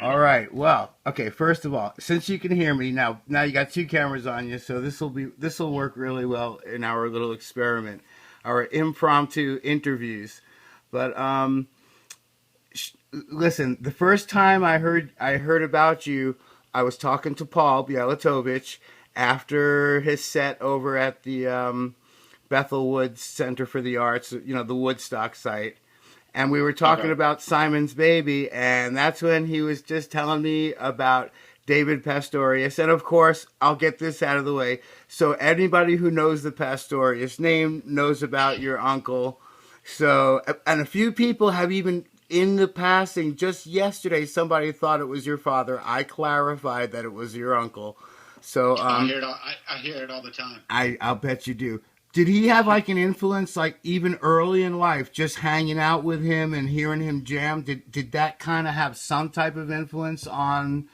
All right. Well, okay. First of all, since you can hear me now you got two cameras on you, so this will work really well in our little experiment, our impromptu interviews. But listen, the first time I heard about you, I was talking to Paul Bielatovich after his set over at the Bethel Woods Center for the Arts, the Woodstock site, and we were talking Okay. about Simon's Baby, and that's when he was just telling me about David Pastorius. And of course, I'll get this out of the way. So anybody who knows the Pastorius name knows about your uncle. So, and a few people have even in the passing, just yesterday, somebody thought it was your father. I clarified that it was your uncle. So, I hear it all the time. I'll bet you do. Did he have like an influence, like even early in life, just hanging out with him and hearing him jam? Did that kind of have some type of influence on,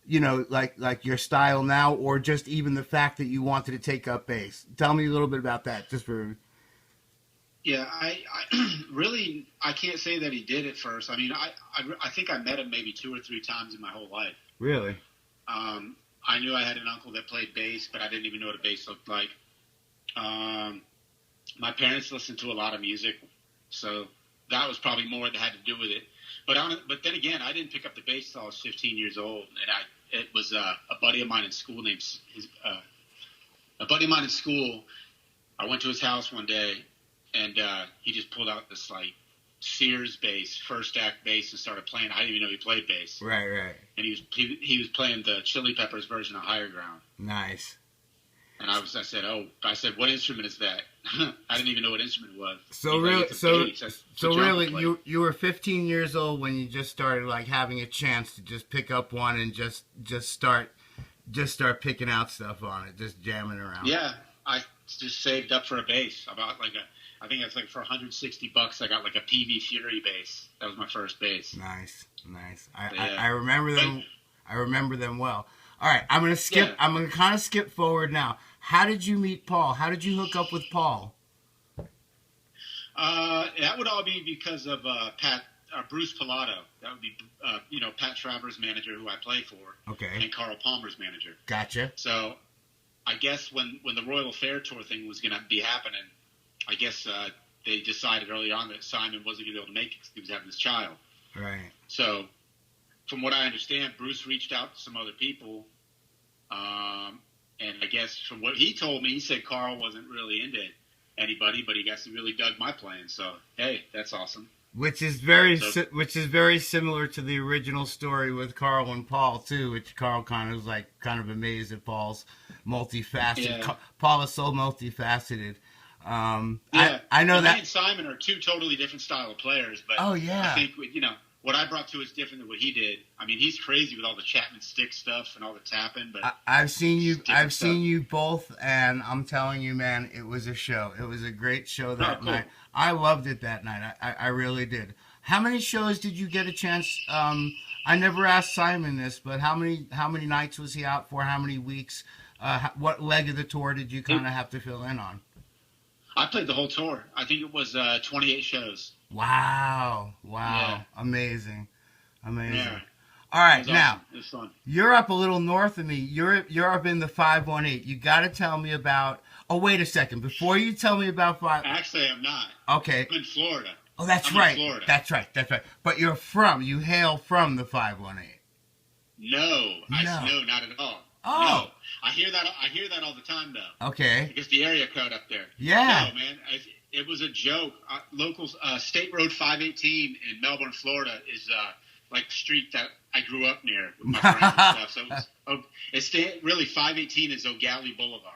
like your style now, or just even the fact that you wanted to take up bass? Tell me a little bit about that, just for. Yeah, I really I can't say that he did at first. I mean, I think I met him maybe 2 or 3 times in my whole life. Really? I knew I had an uncle that played bass, but I didn't even know what a bass looked like. My parents listened to a lot of music, so that was probably more that had to do with it. But then again, I didn't pick up the bass until I was 15 years old, and it was a buddy of mine in school a buddy of mine in school. I went to his house one day, and he just pulled out this like Sears bass, first act bass, and started playing. I didn't even know he played bass. Right. And he was playing the Chili Peppers version of Higher Ground. Nice. And I said, what instrument is that? I didn't even know what instrument it was. So really, you were 15 years old when you just started like having a chance to just pick up one and just start picking out stuff on it, just jamming around. Yeah, I just saved up for a bass. I think it's like for $160, I got like a PV Fury bass. That was my first bass. Nice. Yeah. I remember them. I remember them well. All right, I'm gonna skip. Yeah. I'm gonna kind of skip forward now. How did you meet Paul? How did you hook up with Paul? That would all be because of Bruce Pilato. That would be Pat Travers' manager, who I play for. Okay. And Carl Palmer's manager. Gotcha. So I guess when the Royal Affair tour thing was going to be happening, I guess they decided early on that Simon wasn't going to be able to make it because he was having his child. Right. So from what I understand, Bruce reached out to some other people. And I guess from what he told me, he said Carl wasn't really into anybody, but he really dug my playing. So, hey, that's awesome. Which is very similar to the original story with Carl and Paul too. Which Carl kind of amazed at Paul's multifaceted. Yeah. Paul is so multifaceted. Yeah, I know that. Me and Simon are two totally different style of players, but Oh yeah. I think what I brought to is different than what he did. I mean, he's crazy with all the Chapman stick stuff and all the tapping, but I've seen you both, and I'm telling you, man, it was a show. It was a great show that cool. night. I loved it that night. I really did. How many shows did you get a chance? I never asked Simon this, but how many nights was he out for? How many weeks? What leg of the tour did you kind of have to fill in on? I played the whole tour. I think it was 28 shows. Wow. Yeah. Amazing. Yeah. All right, It was now awesome. It was fun. you're up a little north of me. You're up in the 518. You got to tell me about. Oh, wait a second. Before you tell me about five. Actually, I'm not. Okay. I'm in Florida. Oh, that's I'm right. in Florida. That's right. But you hail from the 518. No, not at all. Oh. No. I hear that all the time, though. Okay. Because the area code up there. Yeah. No, man. It was a joke. State Road 518 in Melbourne, Florida is like the street that I grew up near with my friends and stuff. So really 518 is O'Galley Boulevard.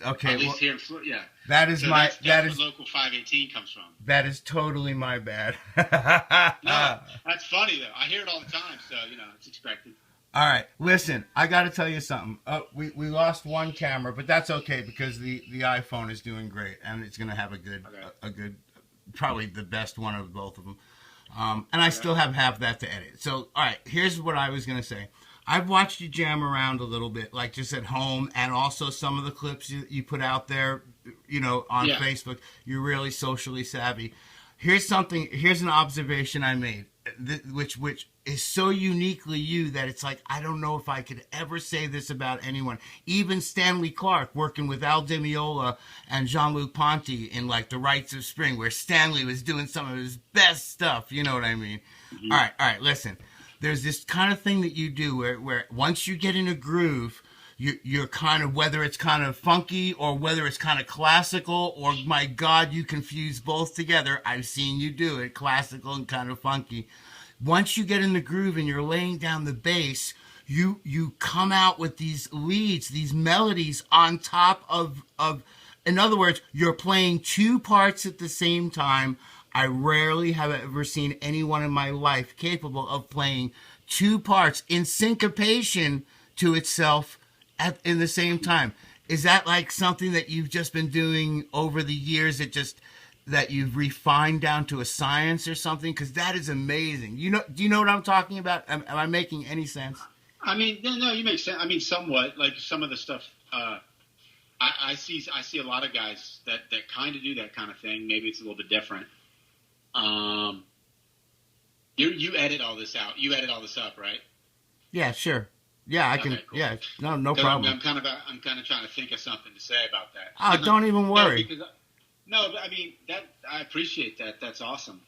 Okay. At least here in Florida, yeah. That's where local 518 comes from. That is totally my bad. No, that's funny though. I hear it all the time, so it's expected. All right, listen, I got to tell you something. We lost one camera, but that's okay because the iPhone is doing great and it's going to have a good, probably the best one of both of them. And I still have half that to edit. So, all right, here's what I was going to say. I've watched you jam around a little bit, like just at home, and also some of the clips you put out there, on Facebook. You're really socially savvy. Here's an observation I made. which is so uniquely you that it's like, I don't know if I could ever say this about anyone. Even Stanley Clarke working with Al Di Meola and Jean-Luc Ponty in like The Rites of Spring, where Stanley was doing some of his best stuff. You know what I mean? Mm-hmm. All right, listen. There's this kind of thing that you do where once you get in a groove, you're kind of, whether it's kind of funky or whether it's kind of classical, or my God, you confuse both together. I've seen you do it, classical and kind of funky. Once you get in the groove and you're laying down the bass, you come out with these leads, these melodies on top of, in other words, you're playing two parts at the same time. I rarely have ever seen anyone in my life capable of playing two parts in syncopation to itself in the same time. Is that like something that you've just been doing over the years, that you've refined down to a science or something? Because that is amazing. Do you know what I'm talking about? Am I making any sense? I mean, no, you make sense. I mean, somewhat. Like some of the stuff, I see a lot of guys that kind of do that kind of thing. Maybe it's a little bit different. You edit all this out. You edit all this up, right? Yeah, sure. Yeah, I can. Okay, cool. Yeah, no problem. I'm kind of trying to think of something to say about that. Oh, don't even worry. No, I mean that. I appreciate that. That's awesome.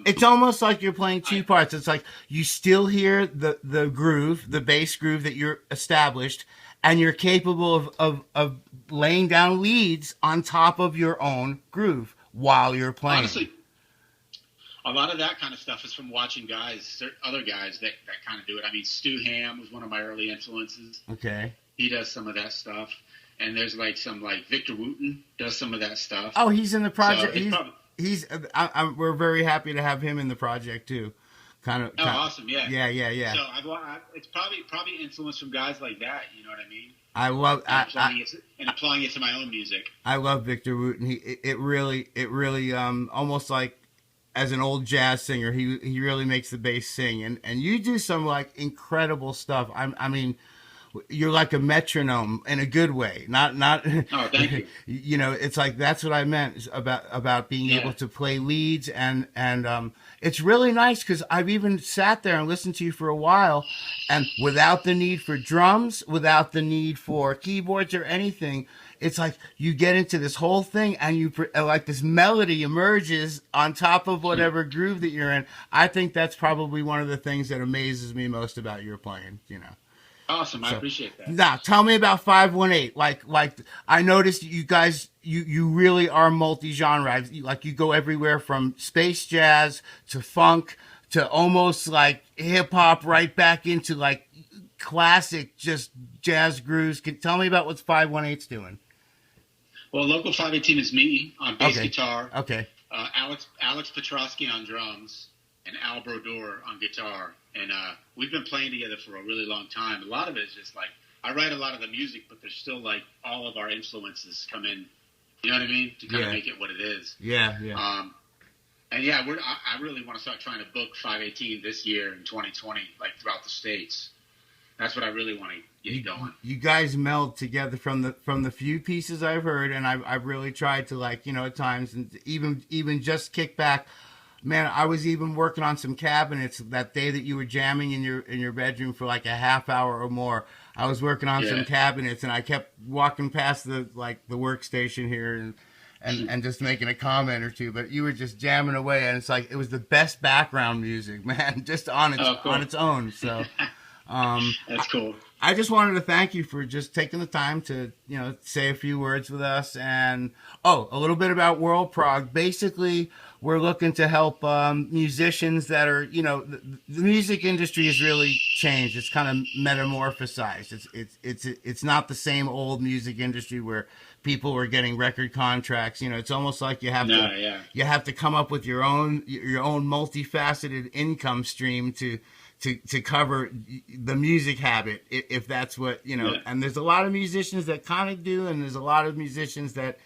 It's almost like you're playing two parts. It's like you still hear the groove, the bass groove that you're established, and you're capable of laying down leads on top of your own groove while you're playing. Honestly, a lot of that kind of stuff is from watching other guys that kind of do it. I mean, Stu Hamm was one of my early influences. Okay. He does some of that stuff. And there's like Victor Wooten does some of that stuff. Oh, he's in the project. So we're very happy to have him in the project too. Awesome. Yeah. Yeah. So it's probably influence from guys like that. You know what I mean? I love applying it to my own music. I love Victor Wooten. It really almost like, as an old jazz singer, he really makes the bass sing, and you do some like incredible stuff. I mean, you're like a metronome in a good way. Not. Oh, thank you. You know, it's like that's what I meant about being able to play leads, and it's really nice because I've even sat there and listened to you for a while, and without the need for drums, without the need for keyboards or anything. It's like you get into this whole thing and you like this melody emerges on top of whatever groove that you're in. I think that's probably one of the things that amazes me most about your playing, you know. Awesome. I appreciate that. Now, tell me about 518. Like I noticed you guys, you really are multi-genre. Like you go everywhere from space jazz to funk to almost like hip hop, right back into like classic just jazz grooves. Tell me about what 518's doing. Well, Local 518 is me on bass guitar. Okay. Alex Petrosky on drums and Al Brodeur on guitar. And we've been playing together for a really long time. A lot of it is just like, I write a lot of the music, but there's still like all of our influences come in, you know what I mean? To kind of make it what it is. Yeah. And yeah, I really want to start trying to book 518 this year in 2020, like throughout the States. That's what I really want to get going. You guys meld together from the few pieces I've heard, and I've really tried to, like, you know, at times, and even just kick back. Man, I was even working on some cabinets that day that you were jamming in your bedroom for like a half hour or more. I was working on some cabinets, and I kept walking past the workstation here and just making a comment or two, but you were just jamming away, and it's like it was the best background music, man, just on its own. So. That's cool. I just wanted to thank you for just taking the time to, you know, say a few words with us. And a little bit about WorldProg. Basically, we're looking to help musicians that are, you know, the music industry has really changed. It's kind of metamorphosized. It's not the same old music industry where people were getting record contracts. You know, it's almost like you have to come up with your own multifaceted income stream to cover the music habit, if that's what, you know. And there's a lot of musicians that kind of do, and there's a lot of musicians that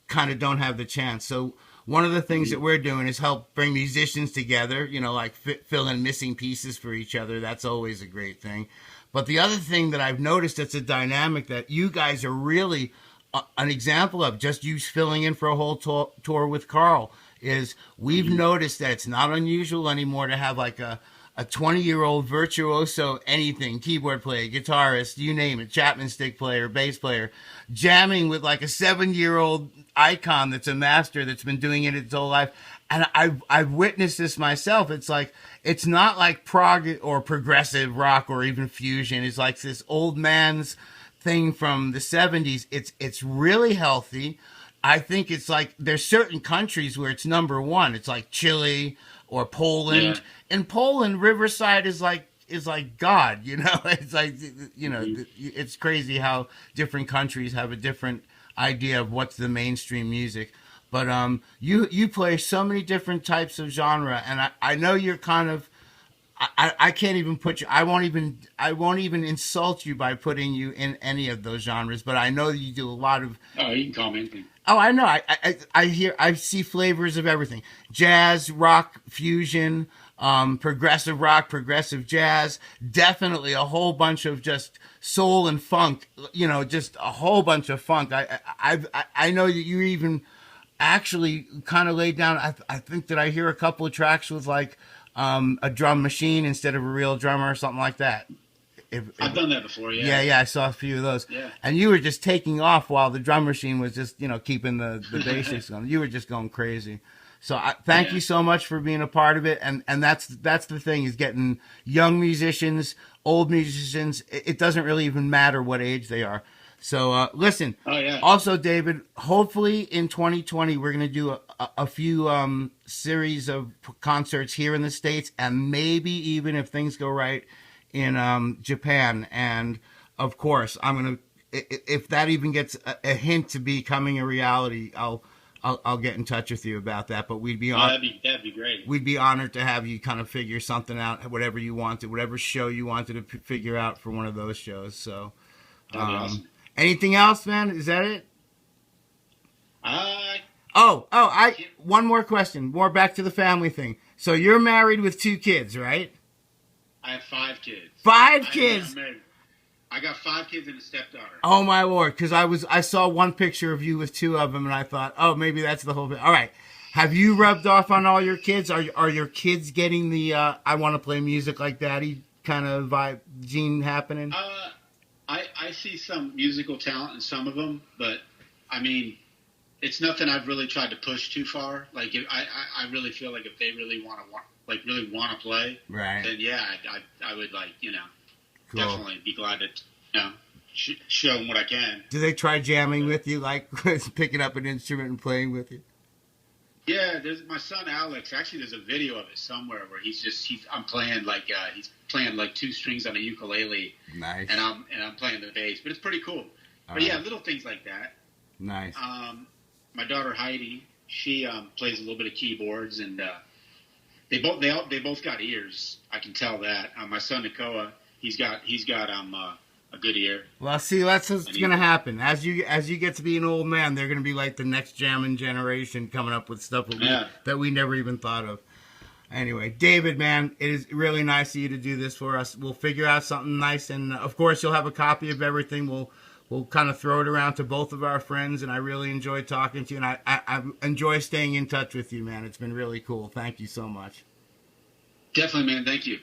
kind of don't have the chance. So one of the things that we're doing is help bring musicians together, you know, like fill in missing pieces for each other. That's always a great thing. But the other thing that I've noticed that's a dynamic that you guys are really an example of, just you filling in for a whole tour with Carl, is we've noticed that it's not unusual anymore to have like a 20-year-old virtuoso anything, keyboard player, guitarist, you name it, Chapman stick player, bass player, jamming with like a 7-year-old icon that's a master that's been doing it its whole life. And I've witnessed this myself. It's like, it's not like prog or progressive rock or even fusion. It's like this old man's thing from the 70s. It's really healthy. I think it's like there's certain countries where it's number one. It's like Chile or Poland. Yeah. In Poland, Riverside is like God, you know. It's like, you know, it's crazy how different countries have a different idea of what's the mainstream music. But you play so many different types of genre, and I know you're kind of, I can't even put you, I won't even insult you by putting you in any of those genres. But I know that you do a lot of. Oh, you can call me anything. Oh, I know. I see flavors of everything: jazz, rock, fusion, progressive rock, progressive jazz. Definitely a whole bunch of just soul and funk. You know, just a whole bunch of funk. I know that you even actually kind of laid down. I think that I hear a couple of tracks with like a drum machine instead of a real drummer or something like that. I've done that before, yeah. Yeah, I saw a few of those. Yeah. And you were just taking off while the drum machine was just, you know, keeping the basics going. You were just going crazy. So thank you so much for being a part of it. And that's the thing, is getting young musicians, old musicians. It doesn't really even matter what age they are. So listen. Oh, yeah. Also, David, hopefully in 2020 we're going to do a few series of concerts here in the States, and maybe even, if things go right, in Japan. And of course, I'm gonna, if that even gets a hint to becoming a reality, I'll get in touch with you about that. But we'd be that'd be great. We'd be honored to have you kind of figure something out, whatever you wanted, whatever show you wanted to figure out for one of those shows. So that'd be awesome. Anything else, man? Is that it? One more question. More back to the family thing. So you're married with 2 kids, right? I have 5 kids. 5 kids. I got 5 kids and a stepdaughter. Oh my Lord! Because I saw one picture of you with 2 of them, and I thought, oh, maybe that's the whole thing. All right. Have you rubbed off on all your kids? Are your kids getting the I want to play music like Daddy kind of vibe gene happening? I see some musical talent in some of them, but I mean, it's nothing I've really tried to push too far. Like, I really feel like if they really want to play, right? Then yeah, I would, like, you know, cool. Definitely be glad to, you know, show them what I can. Do they try jamming with you, like picking up an instrument and playing with you? Yeah, there's my son Alex. Actually, there's a video of it somewhere where I'm playing like he's playing like 2 strings on a ukulele. Nice. And I'm playing the bass, but it's pretty cool. But yeah, little things like that. Nice. My daughter Heidi, she plays a little bit of keyboards, and they both got ears. I can tell that. My son Nakoa, he's got a good ear. Well, see, that's what's going to happen. As you get to be an old man, they're going to be like the next jamming generation, coming up with stuff that we never even thought of. Anyway, David, man, it is really nice of you to do this for us. We'll figure out something nice, and of course, you'll have a copy of everything. We'll kind of throw it around to both of our friends, and I really enjoyed talking to you, and I enjoy staying in touch with you, man. It's been really cool. Thank you so much. Definitely, man. Thank you.